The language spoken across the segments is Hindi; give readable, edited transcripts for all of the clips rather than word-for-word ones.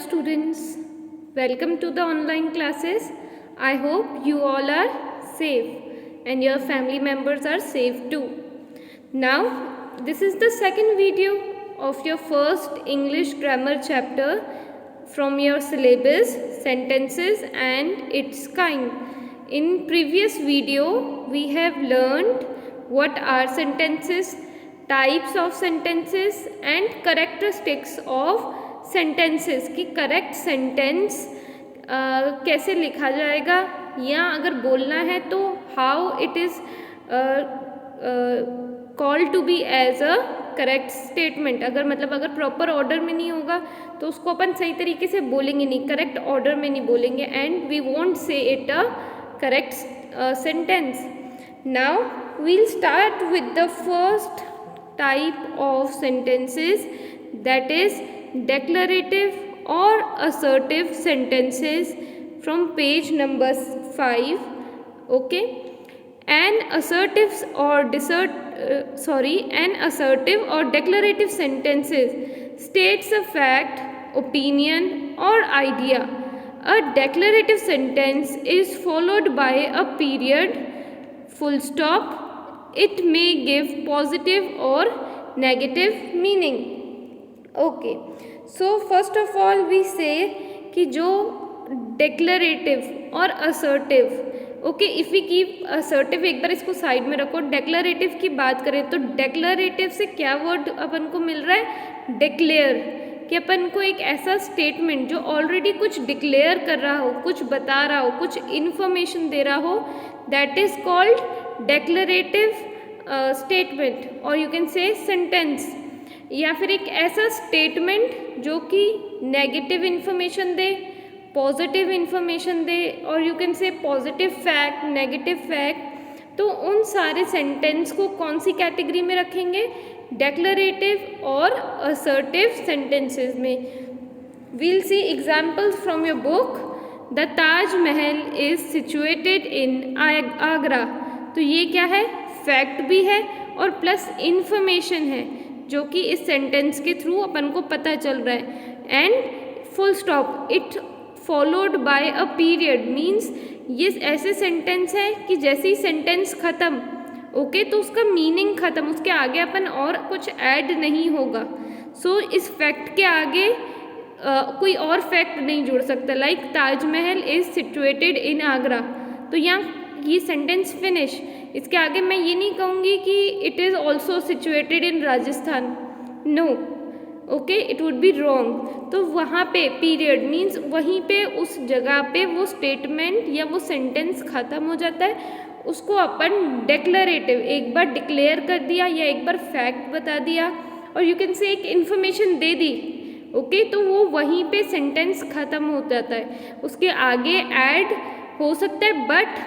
students, welcome to the online classes. I hope you all are safe and your family members are safe too. Now, this is the second video of your first English grammar chapter from your syllabus, sentences and its kind. In previous video, we have learned what are sentences, types of sentences and characteristics of sentences कि करेक्ट सेंटेंस कैसे लिखा जाएगा या अगर बोलना है तो how it is called to be as a correct statement. अगर प्रॉपर ऑर्डर में नहीं होगा तो उसको अपन सही तरीके से बोलेंगे नहीं, करेक्ट ऑर्डर में नहीं बोलेंगे and we won't say it a correct sentence. Now we'll start with the first type of sentences, that is declarative or assertive sentences from page number 5. Okay, an assertive or declarative sentences states a fact, opinion or idea. A declarative sentence is followed by a period, full stop. It may give positive or negative meaning. Okay, so first of all we say कि जो declarative और assertive, okay, if we keep assertive एक बार इसको साइड में रखो, declarative की बात करें तो declarative से क्या वर्ड अपन को मिल रहा है, declare, कि अपन को एक ऐसा स्टेटमेंट जो ऑलरेडी कुछ डिक्लेयर कर रहा हो, कुछ बता रहा हो, कुछ इन्फॉर्मेशन दे रहा हो, that is called declarative statement और यू कैन से सेंटेंस। या फिर एक ऐसा स्टेटमेंट जो कि नेगेटिव इन्फॉर्मेशन दे, पॉजिटिव इन्फॉर्मेशन दे और you can say positive fact, negative fact. तो उन सारे सेंटेंस को कौन सी कैटेगरी में रखेंगे, डेक्लरेटिव और असर्टिव सेंटेंसेस में। We'll see examples from your book. The Taj Mahal is situated in Agra. तो ये क्या है, फैक्ट भी है और प्लस इंफॉर्मेशन है जो कि इस सेंटेंस के थ्रू अपन को पता चल रहा है। And full stop, it followed by a period means ये ऐसे सेंटेंस है कि जैसे ही सेंटेंस ख़त्म, ओके, तो उसका मीनिंग ख़त्म, उसके आगे अपन और कुछ ऐड नहीं होगा। सो इस फैक्ट के आगे कोई और फैक्ट नहीं जुड़ सकता। Like Taj Mahal is situated in Agra, तो यहाँ ये सेंटेंस फिनिश। इसके आगे मैं ये नहीं कहूँगी कि it is also situated in Rajasthan, no, okay, it would be wrong. तो वहाँ पे पीरियड मीन्स वहीं पे उस जगह पे वो स्टेटमेंट या वो सेंटेंस ख़त्म हो जाता है, उसको अपन डेक्लरेटिव, एक बार डिक्लेयर कर दिया या एक बार फैक्ट बता दिया और यू कैन से एक इन्फॉर्मेशन दे दी, ओके, तो वो वहीं पे सेंटेंस ख़त्म हो जाता है। उसके आगे ऐड हो सकता है बट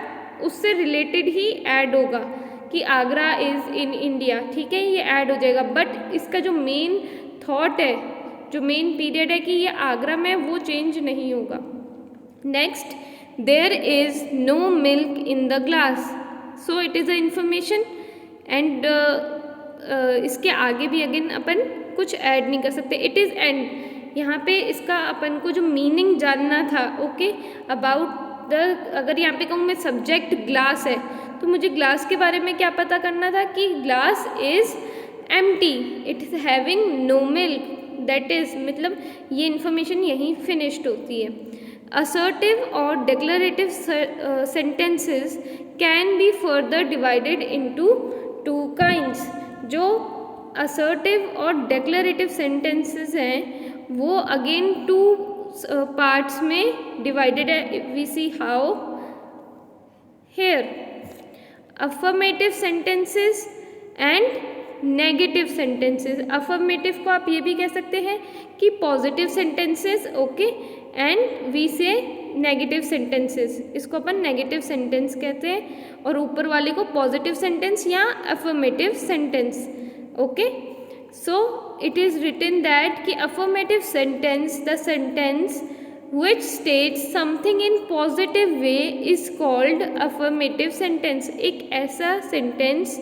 उससे रिलेटेड ही ऐड होगा कि आगरा इज़ इन इंडिया, ठीक है, ये ऐड हो जाएगा, बट इसका जो मेन थॉट है, जो मेन पीरियड है कि ये आगरा में, वो चेंज नहीं होगा। Next, there is no milk in the glass, so it is a information and इसके आगे भी अगेन अपन कुछ ऐड नहीं कर सकते, इट इज़ एंड। यहाँ पे इसका अपन को जो मीनिंग जानना था, ओके, अबाउट द, अगर यहाँ पे कहूँ मैं सब्जेक्ट ग्लास है तो मुझे ग्लास के बारे में क्या पता करना था कि glass is empty, it is having no milk, that is, मतलब ये इन्फॉर्मेशन यहीं फिनिश्ड होती है। असर्टिव और declarative sentences can be further divided into two kinds. जो असर्टिव और डेक्लरेटिव सेंटेंसेस हैं वो अगेन टू पार्ट्स में डिवाइडेड है। We see how here, affirmative sentences and negative sentences. Affirmative को आप ये भी कह सकते हैं कि positive sentences, okay, and we say negative sentences, इसको अपन नेगेटिव सेंटेंस कहते हैं और ऊपर वाले को पॉजिटिव सेंटेंस या affirmative sentence, okay. So it is written that कि affirmative sentence, the sentence which states something in positive way is called affirmative sentence। एक ऐसा sentence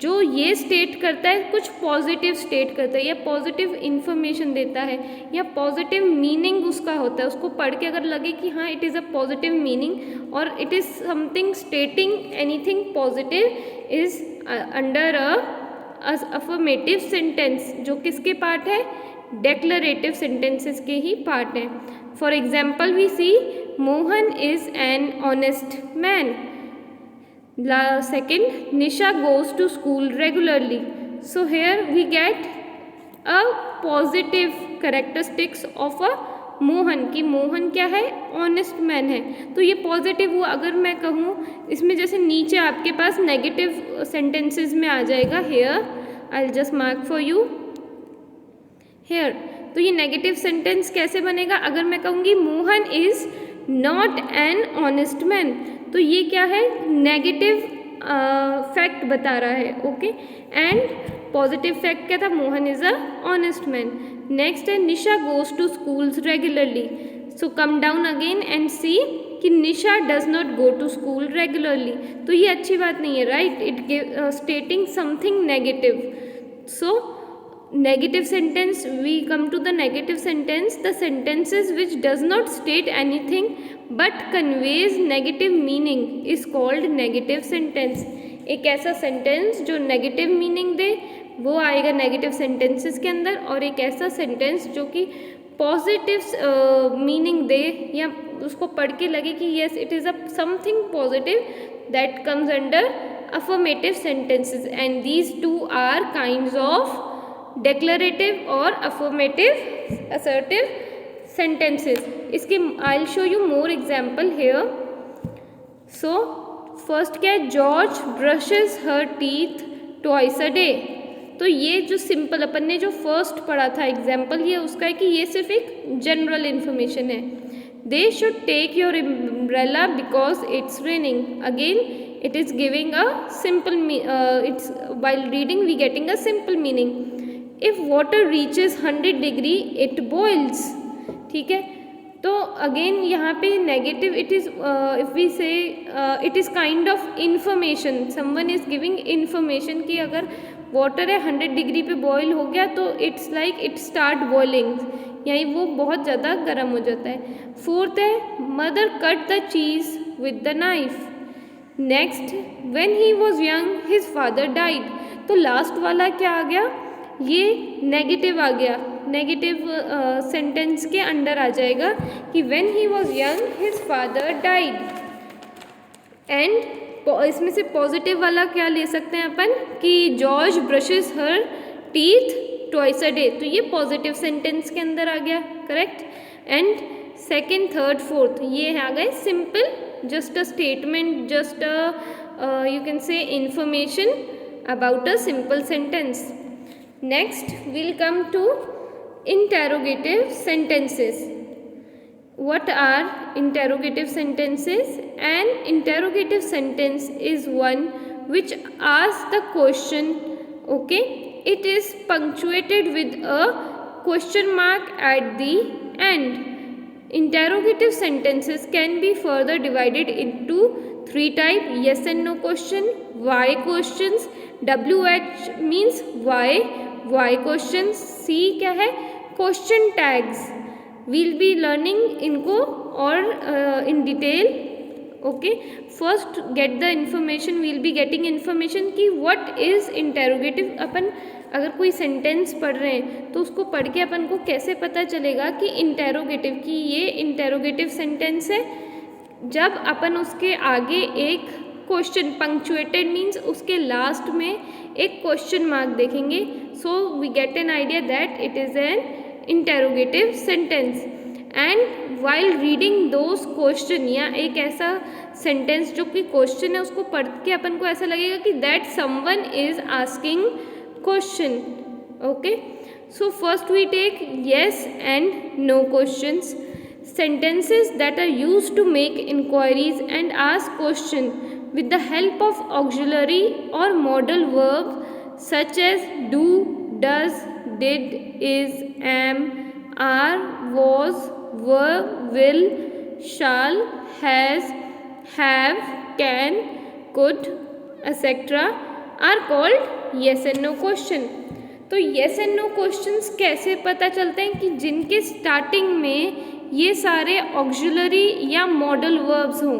जो ये स्टेट करता है कुछ पॉजिटिव स्टेट करता है या पॉजिटिव इन्फॉर्मेशन देता है या पॉजिटिव मीनिंग उसका होता है, उसको पढ़ के अगर लगे कि हाँ it is a positive meaning और it is something stating anything positive is under a affirmative sentence, जो किसके पार्ट है, डेक्लरेटिव सेंटेंसेस के ही पार्ट है. For example we see Mohan is an honest man. Second, Nisha goes to school regularly. So here we get a positive characteristics of a Mohan, कि मोहन क्या है, ऑनेस्ट मैन है. तो ये पॉजिटिव हुआ. अगर मैं कहूँ इसमें जैसे नीचे आपके पास नेगेटिव सेंटेंसेस में आ जाएगा. Here I will just mark for you here. तो ये नेगेटिव सेंटेंस कैसे बनेगा, अगर मैं कहूँगी Mohan is not an honest man, तो ये क्या है, नेगेटिव फैक्ट बता रहा है. ओके, एंड पॉजिटिव फैक्ट क्या था, Mohan is a honest man. Next है Nisha goes to schools regularly. So come down again and see कि Nisha does not go to school regularly. तो ये अच्छी बात नहीं है, right, it stating something negative. So negative sentence, we come to the negative sentence, the sentences which does not state anything but conveys negative meaning is called negative sentence. एक ऐसा सेंटेंस जो नेगेटिव मीनिंग दे वो आएगा नेगेटिव सेंटेंसेस के अंदर, और एक ऐसा सेंटेंस जो कि पॉजिटिव मीनिंग दे या उसको पढ़ के लगे कि yes it is a something positive, that comes under affirmative sentences. And these two are kinds of declarative और affirmative assertive sentences. इसके I'll show you more example here. So first क्या है, George brushes her teeth twice a day. तो ये जो सिंपल अपन ने जो फर्स्ट पढ़ा था एग्जाम्पल, ये उसका है कि ये सिर्फ एक जनरल इन्फॉर्मेशन है. They should take your umbrella because it's raining. Again it is giving a simple it's while reading we getting a simple meaning. If water reaches 100 degree it boils. ठीक है, तो अगेन यहाँ पे negative it is if we say it is kind of information, someone is giving information कि अगर वाटर है 100 डिग्री पे बॉयल हो गया तो it's like it start boiling, यानी वो बहुत ज़्यादा गर्म हो जाता है. फोर्थ है mother cut the cheese with the knife. Next when he was young his father died. तो लास्ट वाला क्या आ गया, ये नेगेटिव आ गया, नेगेटिव सेंटेंस के अंडर आ जाएगा कि when he was young his father died. And इसमें से पॉजिटिव वाला क्या ले सकते हैं अपन कि George brushes her teeth twice a day. तो ये पॉजिटिव सेंटेंस के अंदर आ गया, correct. And second, third, fourth ये आ गए simple, just a statement, just a you can say information about a simple sentence. Next we'll come to interrogative sentences. What are interrogative sentences? An interrogative sentence is one which asks the question, okay, it is punctuated with a question mark at the end. Interrogative sentences can be further divided into three types: yes and no question, why questions, WH means why questions, C क्या है, question tags. We'll be learning इनको और in detail. Okay, first get the information, we'll be getting information कि व्हाट इज़ इंटेरोगेटिव. अपन अगर कोई सेंटेंस पढ़ रहे हैं तो उसको पढ़ के अपन को कैसे पता चलेगा कि इंटेरोगेटिव, कि ये इंटेरोगेटिव सेंटेंस है, जब अपन उसके आगे एक क्वेश्चन, पंक्चुएटेड मीन्स उसके लास्ट में एक क्वेश्चन मार्क देखेंगे. So we get an idea that it is an interrogative sentence. And while reading those question, या एक ऐसा सेंटेंस जो कि क्वेश्चन है उसको पढ़ के अपन को ऐसा लगेगा कि that someone is asking question. Okay, so first we take yes and no questions. Sentences that are used to make inquiries and ask questions with the help of auxiliary or modal verb such as do, does, did, is, am, are, was, were, will, shall, has, have, can, could, etc. Are called yes and no question. तो येस एंड नो क्वेश्चंस कैसे पता चलते हैं कि जिनके स्टार्टिंग में ये सारे ऑक्सिलरी या मॉडल वर्ब्स हों,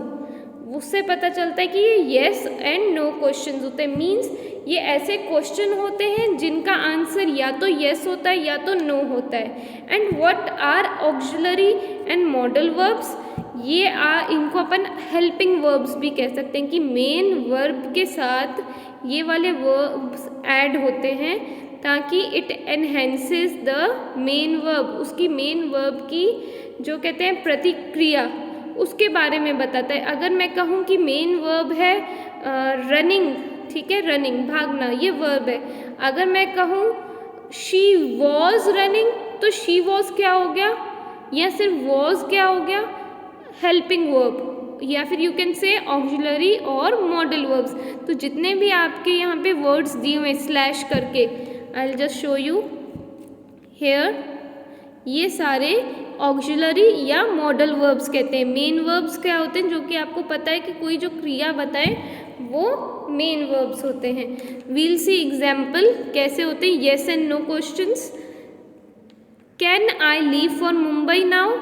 उससे पता चलता है कि ये येस एंड नो क्वेश्चंस होते हैं। मीन्स ये ऐसे क्वेश्चन होते हैं जिनका आंसर या तो येस होता है या तो नो होता है। And what are auxiliary and modal verbs, ये इनको अपन हेल्पिंग वर्ब्स भी कह सकते हैं कि मेन वर्ब के साथ ये वाले वर्ब्स ऐड होते हैं ताकि it enhances the main verb, उसकी मेन वर्ब की जो कहते हैं प्रतिक्रिया, उसके बारे में बताता है। अगर मैं कहूँ कि मेन वर्ब है रनिंग, ठीक है, रनिंग भागना, ये वर्ब है। अगर मैं कहूँ शी वॉज रनिंग, तो शी वॉज क्या हो गया, या सिर्फ वॉज क्या हो गया, हेल्पिंग वर्ब, या फिर यू कैन से ऑक्सिलरी और मॉडल वर्ब्स। तो जितने भी आपके यहाँ पे वर्ड्स दिए हुए स्लैश करके, I will just show you here, ये सारे ऑक्सिलरी या मॉडल वर्ब्स कहते हैं। मेन वर्ब्स क्या होते हैं, जो कि आपको पता है कि कोई जो क्रिया बताए वो मेन वर्ब्स होते हैं। वील सी एग्जाम्पल कैसे होते हैं yes and no questions. Can I leave for Mumbai now,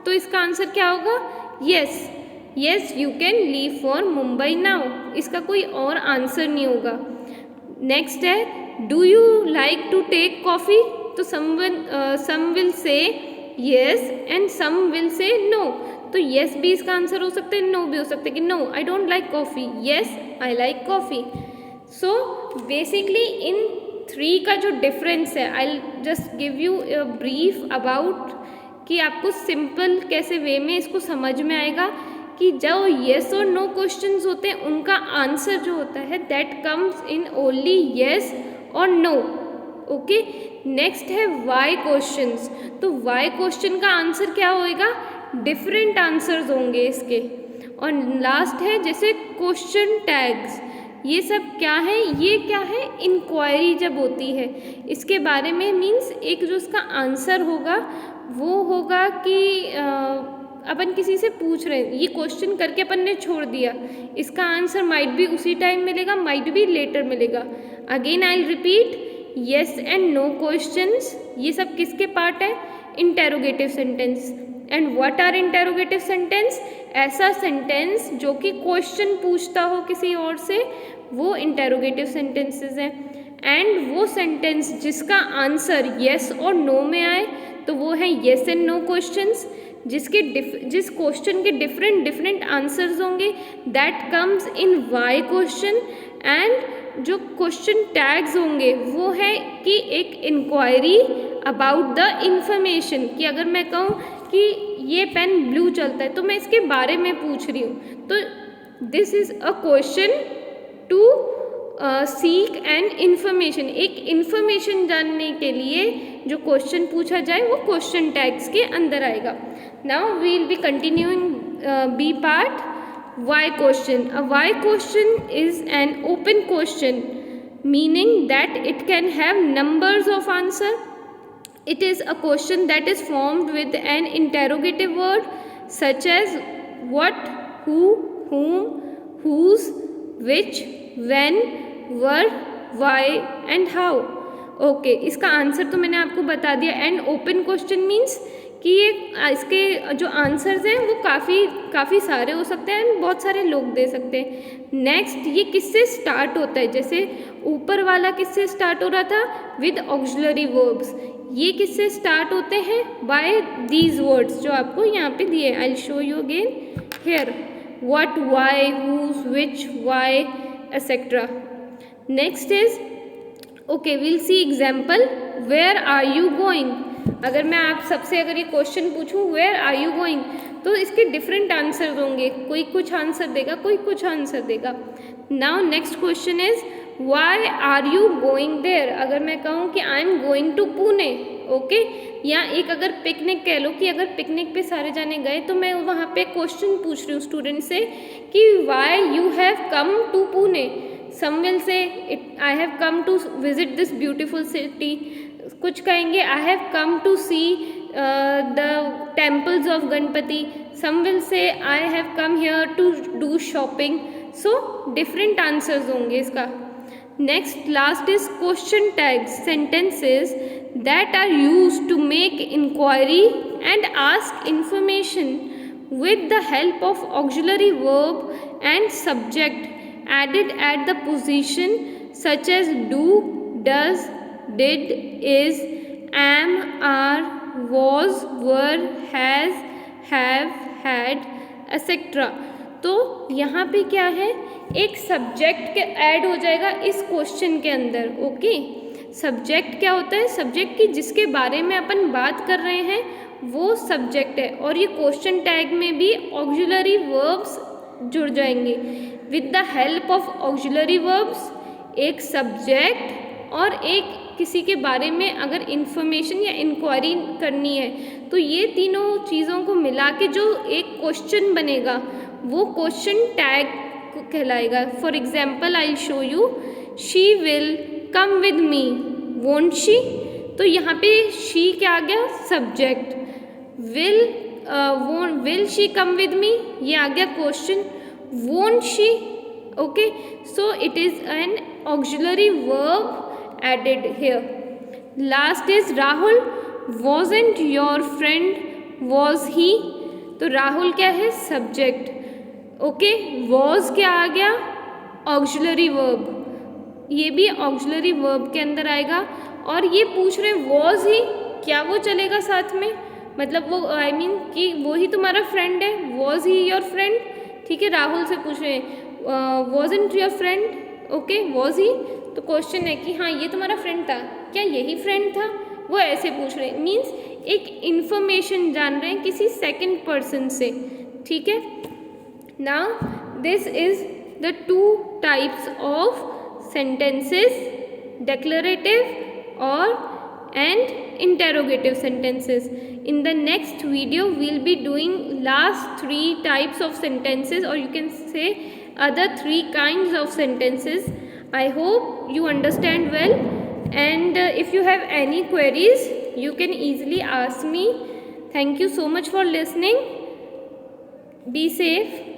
तो इसका आंसर क्या होगा, yes, yes you can leave for Mumbai now, इसका कोई और आंसर नहीं होगा। नेक्स्ट है do you like to take coffee, तो some will say yes and some will say no, तो येस भी इसका आंसर हो सकता है, नो भी हो सकता है कि no I don't like coffee, yes I like coffee. So basically in three का जो डिफरेंस है, I just give you a brief about कि आपको सिंपल कैसे वे में इसको समझ में आएगा कि जो येस और नो क्वेश्चंस होते हैं उनका आंसर जो होता है that comes in only yes और नो। ओके, नेक्स्ट है वाई क्वेश्चंस। तो वाई क्वेश्चन का आंसर क्या होएगा, डिफरेंट आंसर्स होंगे इसके। और लास्ट है जैसे क्वेश्चन टैग्स, ये सब क्या है, ये क्या है, इंक्वायरी जब होती है इसके बारे में, मीन्स एक जो इसका आंसर होगा वो होगा कि अपन किसी से पूछ रहे हैं, ये क्वेश्चन करके अपन ने छोड़ दिया, इसका आंसर माइट भी उसी टाइम मिलेगा, माइट भी लेटर मिलेगा। Again I repeat, yes and no questions, ये सब किसके पार्ट है, interrogative sentence. And what are interrogative sentence, ऐसा सेंटेंस जो कि क्वेश्चन पूछता हो किसी और से, वो इंटेरोगेटिव सेंटेंसेस हैं। एंड वो सेंटेंस जिसका आंसर येस और नो में आए तो वो है येस एंड नो क्वेश्चंस। जिस क्वेश्चन के डिफरेंट आंसर्स होंगे that comes in why question. And जो क्वेश्चन टैग्स होंगे वो है कि एक इंक्वायरी अबाउट द इंफॉर्मेशन, कि अगर मैं कहूँ कि ये पेन ब्लू चलता है तो मैं इसके बारे में पूछ रही हूँ, तो this is a question to seek and information. एक इन्फॉर्मेशन जानने के लिए जो क्वेश्चन पूछा जाए वो क्वेश्चन टैग्स के अंदर आएगा। Now we will be continuing B part, why question. A why question is an open question meaning that it can have numbers of answer. It is a question that is formed with an interrogative word such as what, who, whom, whose, which, when, where, why and how. Okay, इसका आंसर तो मैंने आपको बता दिया. एंड ओपन क्वेश्चन मीन्स कि ये इसके जो आंसर्स हैं वो काफ़ी सारे हो सकते हैं, बहुत सारे लोग दे सकते हैं. नेक्स्ट, ये किससे स्टार्ट होता है? जैसे ऊपर वाला किससे स्टार्ट हो रहा था? With auxiliary verbs. ये किससे स्टार्ट होते हैं? बाय दीज वर्ड्स जो आपको यहाँ पे दिए. I will show you again here. What, why, whose, which, why etcetera. Next is okay, will see example. Where are you going. अगर मैं आप सबसे अगर ये क्वेश्चन पूछूं वेयर आर यू गोइंग, तो इसके डिफरेंट आंसर होंगे. कोई कुछ आंसर देगा, कोई कुछ आंसर देगा. Now next question is why are you going there. अगर मैं कहूँ कि I am going to Pune, okay, या एक अगर पिकनिक कह लो कि अगर पिकनिक पे सारे जाने गए तो मैं वहाँ पे क्वेश्चन पूछ रही हूँ स्टूडेंट से कि why you have come to Pune. Some will say I have come to visit this beautiful city. कुछ कहेंगे I have come to see the temples of Ganpati. Some will say I have come here to do shopping. So different answers होंगे इसका. Next, last is question tags, sentences that are used to make inquiry and ask information with the help of auxiliary verb and subject added at the position, such as do, does, did, is, am, are, was, were, has, have, had, etc. तो यहाँ पे क्या है, एक सब्जेक्ट के ऐड हो जाएगा इस क्वेश्चन के अंदर. ओके, सब्जेक्ट क्या होता है, सब्जेक्ट की जिसके बारे में अपन बात कर रहे हैं वो सब्जेक्ट है. और ये क्वेश्चन टैग में भी ऑक्सिलरी वर्ब्स जुड़ जाएंगे. With the help of auxiliary verbs एक सब्जेक्ट और एक किसी के बारे में अगर इंफॉर्मेशन या इंक्वायरी करनी है तो ये तीनों चीज़ों को मिला के जो एक क्वेश्चन बनेगा वो क्वेश्चन टैग कहलाएगा. For example I show you, she will come with me, won't she. तो यहाँ पे शी क्या आ गया, subject. Will she come with me, ये आ गया question. Won't she, okay, so it is N auxiliary verb added here. Last is Rahul wasn't your friend, was he. तो राहुल क्या है, सब्जेक्ट. ओके, was क्या आ गया, ऑक्सिलरी वर्ब. ये भी ऑक्सिलरी वर्ब के अंदर आएगा. और ये पूछ रहे was ही, क्या वो चलेगा साथ में, मतलब वो आई मीन कि वो ही तुम्हारा फ्रेंड है, was he your friend. ठीक है, राहुल से पूछ रहे हैं wasn't your friend, okay, was he. तो क्वेश्चन है कि हाँ ये तुम्हारा फ्रेंड था, क्या यही फ्रेंड था, वो ऐसे पूछ रहे हैं. मीन्स एक इंफॉर्मेशन जान रहे हैं किसी सेकंड पर्सन से. ठीक है, now this is the two types of sentences, declarative और and interrogative sentences. In the next video we'll be doing last 3 types of sentences, or you can say other 3 kinds of sentences. I hope you understand well, and if you have any queries you can easily ask me. Thank you so much for listening. Be safe.